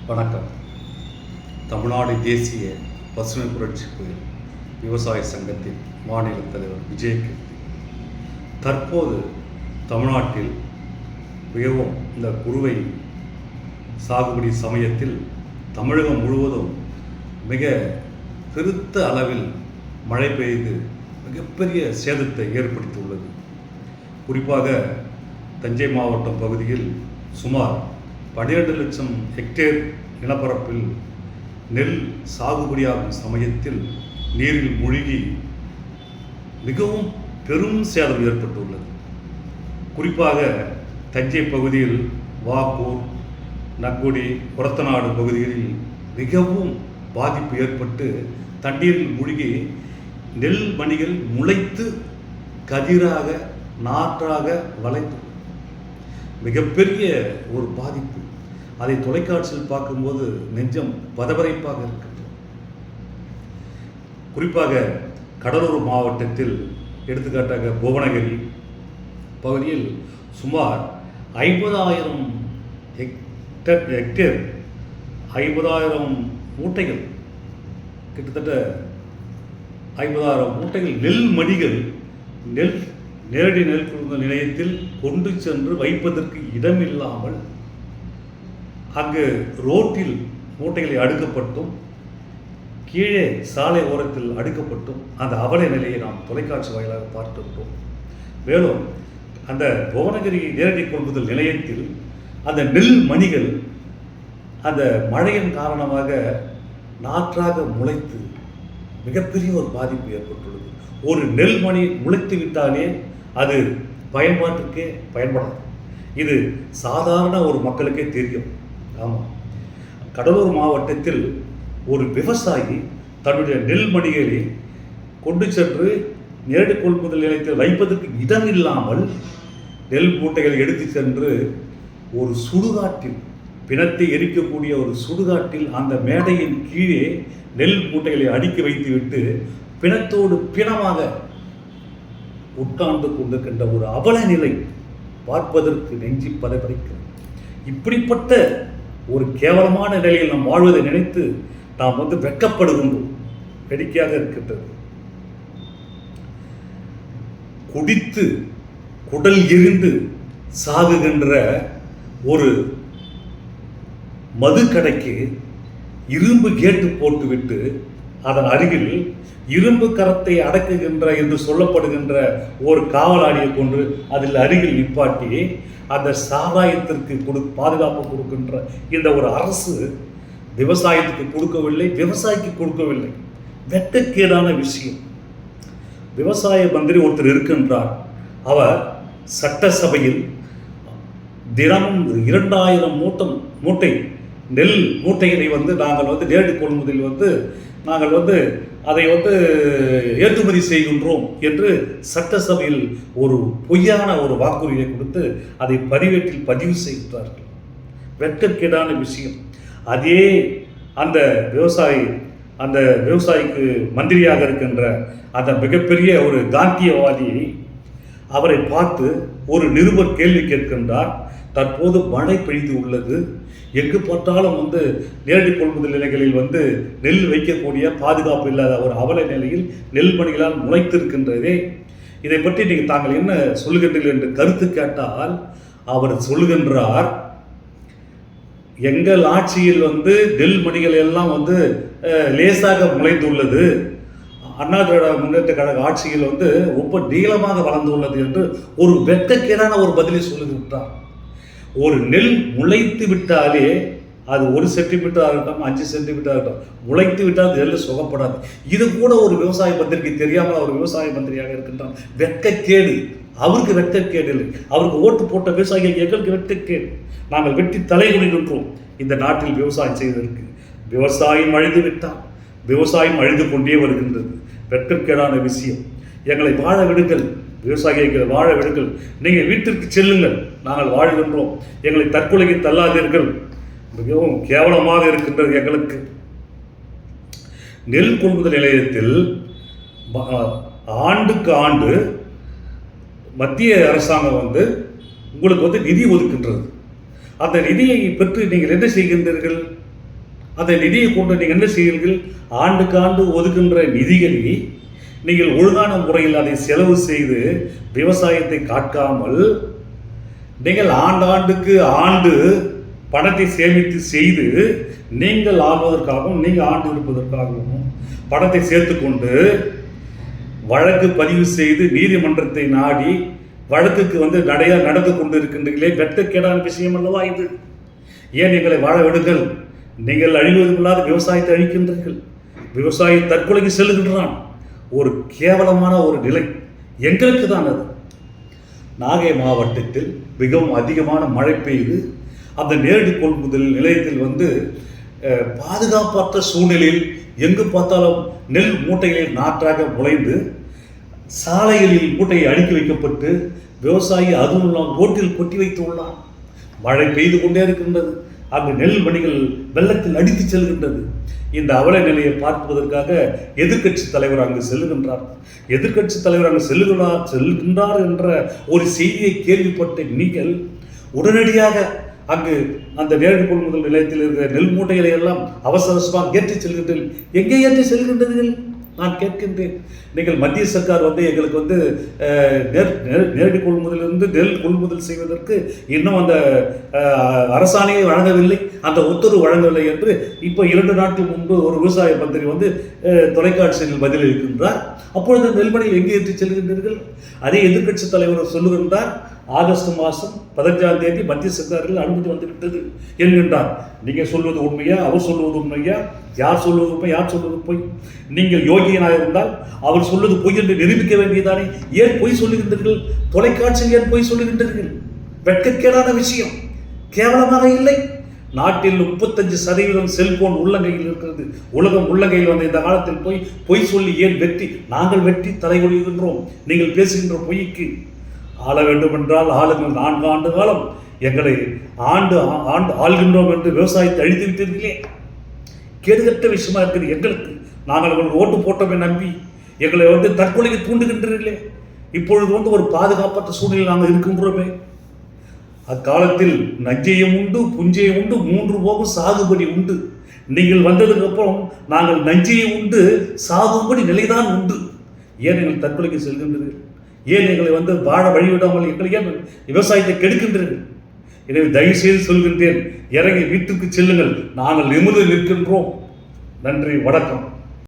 வணக்கம். தமிழ்நாடு தேசிய பசுமை புரட்சி விவசாய சங்கத்தின் மாநில தலைவர் விஜயகீர்த்தி. தற்போது தமிழ்நாட்டில் மிகவும் இந்த குறுவை சாகுபடி சமயத்தில் தமிழகம் முழுவதும் மிக பெருத்த அளவில் மழை பெய்து மிகப்பெரிய சேதத்தை ஏற்படுத்தியுள்ளது. குறிப்பாக தஞ்சை மாவட்டம் பகுதியில் சுமார் 12 லட்சம் ஹெக்டேர் நிலப்பரப்பில் நெல் சாகுபடியாகும் சமயத்தில் நீரில் மூழ்கி மிகவும் பெரும் சேதம் ஏற்பட்டுள்ளது. குறிப்பாக தஞ்சை பகுதியில் வாக்கூர், நக்குடி, குரத்தநாடு பகுதிகளில் மிகவும் பாதிப்பு ஏற்பட்டு தண்ணீரில் மூழ்கி நெல் மணிகள் முளைத்து கதிராக நாற்றாக வளைத்து மிகப்பெரிய ஒரு பாதிப்பு. அதை தொலைக்காட்சியில் பார்க்கும்போது நெஞ்சம் பதபரைப்பாக இருக்கிறது. குறிப்பாக கடலூர் மாவட்டத்தில் எடுத்துக்காட்டாக புவனகிரி பகுதியில் சுமார் 50,000 ஹெக்டேர் 50,000 மூட்டைகள், கிட்டத்தட்ட 50,000 மூட்டைகள் நெல் மணிகள் நேரடி நெல் கொள்முதல் நிலையத்தில் கொண்டு சென்று வைப்பதற்கு இடமில்லாமல் அங்கு ரோட்டில் மூட்டைகளை அடுக்கப்பட்டும் கீழே சாலை ஓரத்தில் அடுக்கப்பட்டும் அந்த அவல நிலையை நாம் தொலைக்காட்சி வாயிலாக பார்த்திருக்கிறோம். மேலும் அந்த புவனகிரி நேரடி கொள்முதல் நிலையத்தில் அந்த நெல் மணிகள் அந்த மழையின் காரணமாக நாற்றாக முளைத்து மிகப்பெரிய ஒரு பாதிப்பு ஏற்பட்டுள்ளது. ஒரு நெல் மணி முளைத்து விட்டாலே அது பயன்பாட்டுக்கே பயன்படாது. இது சாதாரண ஒரு மக்களுக்கே தெரியும். ஆமாம், கடலூர் மாவட்டத்தில் ஒரு விவசாயி தன்னுடைய நெல் மணிகளை கொண்டு சென்று நேரடி கொள்முதல் நிலையத்தில் வைப்பதற்கு இடம் இல்லாமல் நெல் மூட்டைகளை எடுத்து சென்று ஒரு சுடுகாட்டில், பிணத்தை எரிக்கக்கூடிய ஒரு சுடுகாட்டில் அந்த மேடையின் கீழே நெல் மூட்டைகளை அடுக்கி வைத்துவிட்டு பிணத்தோடு பிணமாக உட்கார்ந்து கொண்டிருக்கின்ற ஒரு அவல நிலை பார்ப்பதற்கு நெஞ்சி பதபதைக்கிறது. இப்படிப்பட்ட ஒரு கேவலமான நிலையில் நாம் வாழ்வதை நினைத்து நாம் வெட்கப்படுகின்றோம். வேடிக்கையாக இருக்கின்றது. குடித்து குடல் எரிந்து சாகுகின்ற ஒரு மதுக்கடைக்கு இரும்பு கேட்டு போட்டுவிட்டு அதன் அருகில் இரும்பு கரத்தை அடக்குகின்ற என்று சொல்லப்படுகின்ற ஒரு காவலாளியை கொண்டு அதில் அருகில் நிப்பாட்டி அந்த சாராயத்திற்கு பாதுகாப்பு கொடுக்கின்ற இந்த ஒரு அரசு விவசாயத்துக்கு கொடுக்கவில்லை, விவசாயிக்கு கொடுக்கவில்லை. வெட்கக்கேடான விஷயம். விவசாய மந்திரி ஒருத்தர் இருக்கின்றார். அவர் சட்டசபையில் தினமும் 2000 மூட்டை நெல் மூட்டைகளை நாங்கள் நேரடி கொள்முதலில் நாங்கள் அதை ஏற்றுமதி செய்கின்றோம் என்று சட்டசபையில் ஒரு பொய்யான ஒரு வாக்குறுதியை கொடுத்து அதை பதிவேட்டில் பதிவு செய்கிறார்கள். வெட்கக்கேடான விஷயம். அதே அந்த விவசாயிக்கு மந்திரியாக இருக்கின்ற அந்த மிகப்பெரிய ஒரு காந்தியவாதியை அவரை பார்த்து ஒரு நிருபர் கேள்வி கேட்கின்றார். தற்போது மழை பெய்து உள்ளது, எங்கு பார்த்தாலும் நேரடி கொள்முதல் நிலையங்களில் நெல் வைக்கக்கூடிய பாதுகாப்பு இல்லாத ஒரு அவல நிலையில் நெல் மணிகளால் முளைத்திருக்கின்றதே, இதை பற்றி தாங்கள் என்ன சொல்லுகின்றீர்கள் என்று கருத்து கேட்டால் அவர் சொல்லுகின்றார், எங்கள் ஆட்சியில் நெல் மணிகள் எல்லாம் லேசாக முளைத்துள்ளது, அண்ணா திராவிட முன்னேற்ற கழக ஆட்சியில் ரொம்ப நீளமாக வளர்ந்துள்ளது என்று ஒரு வெட்கக்கேடான ஒரு பதிலை சொல்லிவிட்டார். ஒரு நெல் முளைத்து விட்டாலே அது 1 சென்டிமீட்டர் ஆகட்டும், 5 சென்டிமீட்டர் ஆகட்டும், முளைத்து விட்டால் அது நெல் சுகப்படாது. இது கூட ஒரு விவசாய மந்திரிக்கு தெரியாமல் அவர் விவசாய மந்திரியாக இருக்கின்றார். வெட்கக்கேடு. அவருக்கு வெட்கக்கேடு இல்லை, அவருக்கு ஓட்டு போட்ட விவசாயிகள் எங்களுக்கு வெட்கக்கேடு. நாங்கள் வெட்டி தலை குனிகின்றோம் இந்த நாட்டில் விவசாயம் செய்வதற்கு. விவசாயம் அழிந்து விட்டால் விவசாயம் அழிந்து கொண்டே வருகின்றது. வெட்கக்கேடான விஷயம். எங்களை வாழ விடுங்கள், விவசாயிகளை வாழ விடுங்கள், நீங்கள் வீட்டிற்கு செல்லுங்கள், நாங்கள் வாழ்கின்றோம், எங்களை தற்கொலைக்கு தள்ளாதீர்கள். மிகவும் கேவலமாக இருக்கின்றது எங்களுக்கு. நெல் கொள்முதல் நிலையத்தில் ஆண்டுக்கு ஆண்டு மத்திய அரசாங்கம் உங்களுக்கு நிதி ஒதுக்கின்றது. அந்த நிதியை பெற்று நீங்கள் என்ன செய்கின்றீர்கள்? அந்த நிதியை கொண்டு நீங்கள் என்ன செய்வீர்கள்? ஆண்டுக்கு ஆண்டு ஒதுக்கின்ற நிதிகளை நீங்கள் ஒழுங்கான முறையில் அதை செலவு செய்து விவசாயத்தை காக்காமல் நீங்கள் ஆண்டாண்டுக்கு ஆண்டு பணத்தை சேமித்து செய்து நீங்கள் ஆள்வதற்காகவும் நீங்கள் ஆண்டு இருப்பதற்காகவும் பணத்தை சேர்த்துக்கொண்டு வழக்கு பதிவு செய்து நீதிமன்றத்தை நாடி வழக்குக்கு நடந்து கொண்டு இருக்கின்றீர்களே, வெட்கக்கேடான விஷயம் அல்லவா இது? ஏன் எங்களை வாழ விடுங்கள்? நீங்கள் அழிவதுமில்லாத விவசாயத்தை அழிக்கின்றீர்கள். விவசாயி தற்கொலைக்கு செல்லுகின்றான். ஒரு கேவலமான ஒரு நிலை எங்களுக்கு தான் அது. நாகை மாவட்டத்தில் மிகவும் அதிகமான மழை பெய்து அந்த நேரடி கொள்முதல் நிலையத்தில் பாதுகாப்பற்ற சூழ்நிலையில் எங்கு பார்த்தாலும் நெல் மூட்டைகளில் நாற்றாக முளைந்து சாலைகளில் மூட்டையை அடுக்கி வைக்கப்பட்டு விவசாயி அதுவும் ரோட்டில் கொட்டி வைத்து உள்ளான். மழை பெய்து கொண்டே இருக்கின்றது. அங்கு நெல் மணிகள் வெள்ளத்தில் அடித்து செல்கின்றது. இந்த அவல நிலையை பார்ப்பதற்காக எதிர்க்கட்சி தலைவர் அங்கு செல்லுகின்றார். எதிர்க்கட்சி தலைவர் அங்கு செல்கின்றார் என்ற ஒரு செய்தியை கேள்விப்பட்ட நீங்கள் உடனடியாக அங்கு அந்த நேரடி கொள்முதல் நிலையத்தில் இருக்கிற நெல் மூட்டைகளை எல்லாம் அவசரமாக ஏற்றி செல்கின்றீர்கள். எங்கே ஏற்றி செல்கின்றீர்கள்? நான் கேட்கின்றேன். நீங்கள் மத்திய சர்க்கார் எங்களுக்கு நேரடி கொள்முதலிலிருந்து நெல் கொள்முதல் செய்வதற்கு இன்னும் அந்த அரசாணையை வழங்கவில்லை, அந்த உத்தரவு வழங்கவில்லை என்று இப்போ 2 நாட்கள் முன்பு ஒரு விவசாய மந்திரி தொலைக்காட்சியில் பதிலளிக்கின்றார். அப்பொழுது நெல்மணியில் எங்கே ஏற்றி செல்கின்றீர்கள்? அதே எதிர்க்கட்சி தலைவர் சொல்லுகின்றார், ஆகஸ்ட் மாதம் 15ஆம் தேதி மத்திய சர்க்காரில் அனுமதி வந்துவிட்டது என்கின்றார். நீங்கள் சொல்வது உண்மையா? அவர் சொல்வது உண்மையா? யார் சொல்வது உண்மை, யார் சொல்வது பொய்? நீங்கள் யோகியனாக இருந்தால் அவர் சொல்வது பொய் என்று நிரூபிக்க வேண்டியதானே? ஏன் பொய் சொல்லுகின்றீர்கள்? தொலைக்காட்சியில் ஏன் பொய் சொல்லுகின்றீர்கள்? வெட்கக்கேடான விஷயம். கேவலமாக இல்லை? நாட்டில் 35% செல்போன் உள்ளங்கையில் இருக்கிறது. உலகம் உள்ளங்கையில் இந்த காலத்தில் பொய் சொல்லி ஏன் நாங்கள் வெற்றி தலைகொள்கின்றோம். நீங்கள் பேசுகின்ற பொய்க்கு. ஆள வேண்டும் என்றால் ஆளுங்கள். 4 ஆண்டு காலம் எங்களை ஆண்டு ஆள்கின்றோம் என்று விவசாயத்தை அழித்து விட்டீர்களே. கேடுகட்ட விஷயமா இருக்குது எங்களுக்கு. நாங்கள் உங்களுக்கு ஓட்டு போட்டோமே நம்பி எங்களை தற்கொலைக்கு தூண்டுகின்றீர்களே. இப்பொழுது ஒரு பாதுகாப்பற்ற சூழ்நிலை நாங்கள் இருக்கின்றோமே. அக்காலத்தில் நஞ்சையும் உண்டு, புஞ்சையும் உண்டு, 3 போகும் சாகுபடி உண்டு. நீங்கள் வந்ததுக்கு அப்புறம் நாங்கள் நஞ்சையை உண்டு சாகுபடி நிலைதான் உண்டு. ஏன் எங்கள் தற்கொலைக்கு செல்கின்றீர்கள்? ஏன் எங்களை வாழ வழிவிடாமல் எங்களை ஏன் விவசாயத்தை கெடுக்கின்றீர்கள்? எனவே தயவு செய்து சொல்கின்றேன், இறங்கி வீட்டுக்கு செல்லுங்கள். நாங்கள் நிமிர்ந்து நிற்கின்றோம். நன்றி, வணக்கம்.